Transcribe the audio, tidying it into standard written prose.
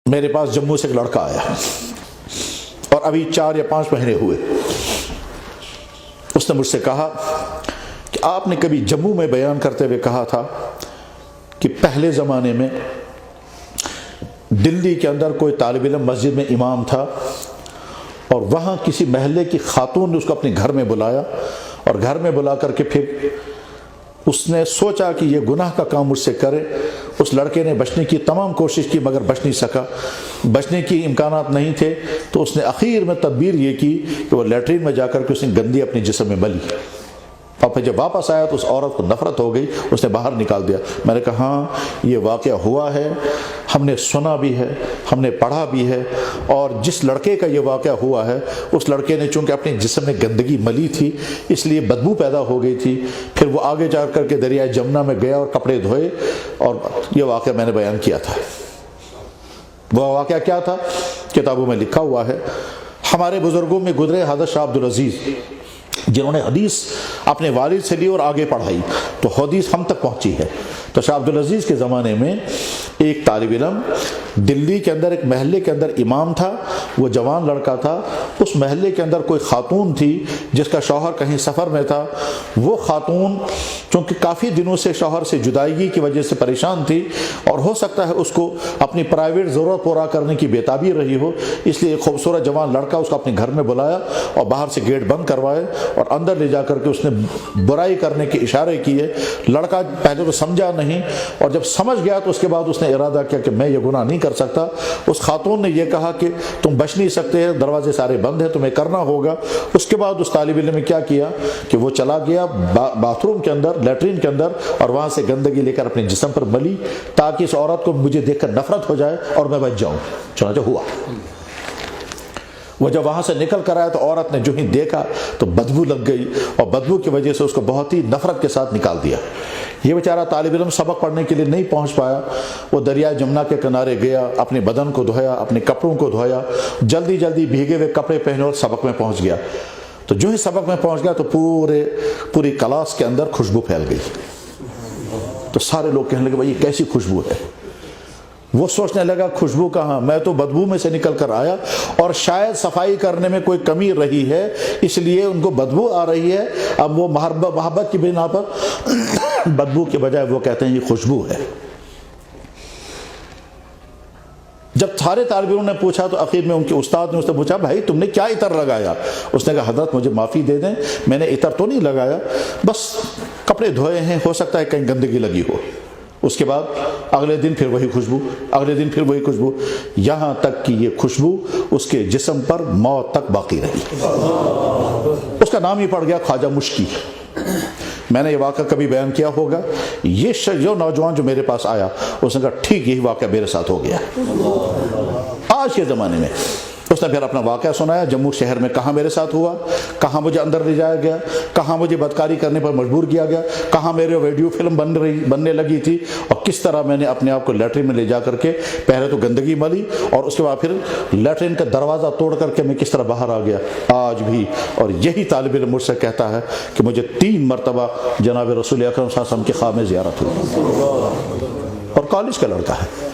میرے پاس جموں سے ایک لڑکا آیا اور ابھی 4 یا 5 مہینے ہوئے. اس نے مجھ سے کہا کہ آپ نے کبھی جموں میں بیان کرتے ہوئے کہا تھا کہ پہلے زمانے میں دلی کے اندر کوئی طالب علم مسجد میں امام تھا اور وہاں کسی محلے کی خاتون نے اس کو اپنے گھر میں بلایا اور گھر میں بلا کر کے پھر اس نے سوچا کہ یہ گناہ کا کام مجھ سے کرے. اس لڑکے نے بچنے کی تمام کوشش کی مگر بچ نہیں سکا, بچنے کی امکانات نہیں تھے, تو اس نے اخیر میں تدبیر یہ کی کہ وہ لیٹرین میں جا کر کے اس نے گندی اپنے جسم میں ملی. اور پھر جب واپس آیا تو اس عورت کو نفرت ہو گئی, اس نے باہر نکال دیا. میں نے کہا ہاں یہ واقعہ ہوا ہے, ہم نے سنا بھی ہے, ہم نے پڑھا بھی ہے, اور جس لڑکے کا یہ واقعہ ہوا ہے اس لڑکے نے چونکہ اپنے جسم میں گندگی ملی تھی اس لیے بدبو پیدا ہو گئی تھی. پھر وہ آگے جا کر کے دریائے جمنا میں گیا اور کپڑے دھوئے, اور یہ واقعہ میں نے بیان کیا تھا. وہ واقعہ کیا تھا کتابوں میں لکھا ہوا ہے. ہمارے بزرگوں میں گزرے حضرت شاہ عبدالعزیز جنہوں نے حدیث اپنے والد سے لی اور آگے پڑھائی تو حدیث ہم تک پہنچی ہے. تو شاہ عبدالعزیز کے زمانے میں ایک طالب علم دلی کے اندر ایک محلے کے اندر امام تھا. وہ جوان لڑکا تھا. اس محلے کے اندر کوئی خاتون تھی جس کا شوہر کہیں سفر میں تھا. وہ خاتون چونکہ کافی دنوں سے شوہر سے جدائیگی کی وجہ سے پریشان تھی اور ہو سکتا ہے اس کو اپنی پرائیویٹ ضرورت پورا کرنے کی بےتابی رہی ہو, اس لیے ایک خوبصورت جوان لڑکا اس کو اپنے گھر میں بلایا اور باہر سے گیٹ بند کروائے اور اندر لے جا کر کے اس نے برائی کرنے کے اشارے کیے. لڑکا پہلے تو سمجھا نہیں, اور جب سمجھ گیا تو اس کے بعد اس نے ارادہ کیا کہ میں یہ گناہ نہیں کر سکتا. اس خاتون نے یہ کہا کہ تم بچ نہیں سکتے, دروازے سارے بند ہیں, تمہیں کرنا ہوگا. اس کے بعد اس طالب علم نے کیا کیا کہ وہ چلا گیا باتھ روم کے اندر, لیٹرین کے اندر, اور وہاں سے گندگی لے کر اپنے جسم پر ملی تاکہ اس عورت کو مجھے دیکھ کر نفرت ہو جائے اور میں بچ جاؤں. چنانچہ ہوا. وہ جب وہاں سے نکل کر آیا تو عورت نے جو ہی دیکھا تو بدبو لگ گئی, اور بدبو کی وجہ سے اس کو بہت ہی نفرت کے ساتھ نکال دیا. یہ بیچارہ طالب علم سبق پڑھنے کے لیے نہیں پہنچ پایا. وہ دریائے جمنا کے کنارے گیا, اپنے بدن کو دھویا, اپنے کپڑوں کو دھویا, جلدی جلدی بھیگے ہوئے کپڑے پہنے اور سبق میں پہنچ گیا. تو جو ہی سبق میں پہنچ گیا تو پوری کلاس کے اندر خوشبو پھیل گئی. تو سارے لوگ کہنے لگے بھائی یہ کیسی خوشبو ہے. وہ سوچنے لگا خوشبو کہاں, میں تو بدبو میں سے نکل کر آیا اور شاید صفائی کرنے میں کوئی کمی رہی ہے اس لیے ان کو بدبو آ رہی ہے. اب وہ محبت کی بنا پر بدبو کے بجائے وہ کہتے ہیں یہ خوشبو ہے. جب سارے طالب علموں نے پوچھا تو آخر میں ان کے استاد نے اس سے پوچھا بھائی تم نے کیا عطر لگایا. اس نے کہا حضرت مجھے معافی دے دیں, میں نے عطر تو نہیں لگایا, بس کپڑے دھوئے ہیں, ہو سکتا ہے کہیں گندگی لگی ہو. اس کے بعد اگلے دن پھر وہی خوشبو, اگلے دن پھر وہی خوشبو, یہاں تک کہ یہ خوشبو اس کے جسم پر موت تک باقی رہی. اس کا نام ہی پڑ گیا خواجہ مشکی. میں نے یہ واقعہ کبھی بیان کیا ہوگا. یہ جو نوجوان جو میرے پاس آیا اس نے کہا ٹھیک یہی واقعہ میرے ساتھ ہو گیا. آج کے زمانے میں اس نے پھر اپنا واقعہ سنایا, جموں شہر میں کہاں میرے ساتھ ہوا, کہاں مجھے اندر لے جایا گیا, کہاں مجھے بدکاری کرنے پر مجبور کیا گیا, کہاں میرے ویڈیو فلم بننے لگی تھی, اور کس طرح میں نے اپنے آپ کو لیٹرین میں لے جا کر کے پہلے تو گندگی ملی اور اس کے بعد پھر لیٹرین کا دروازہ توڑ کر کے میں کس طرح باہر آ گیا. آج بھی اور یہی طالب علم مجھ سے کہتا ہے کہ مجھے 3 مرتبہ جناب رسول اکرم صلی اللہ علیہ وسلم کے خواب میں زیارت ہوئی, اور کالج کا لڑکا ہے.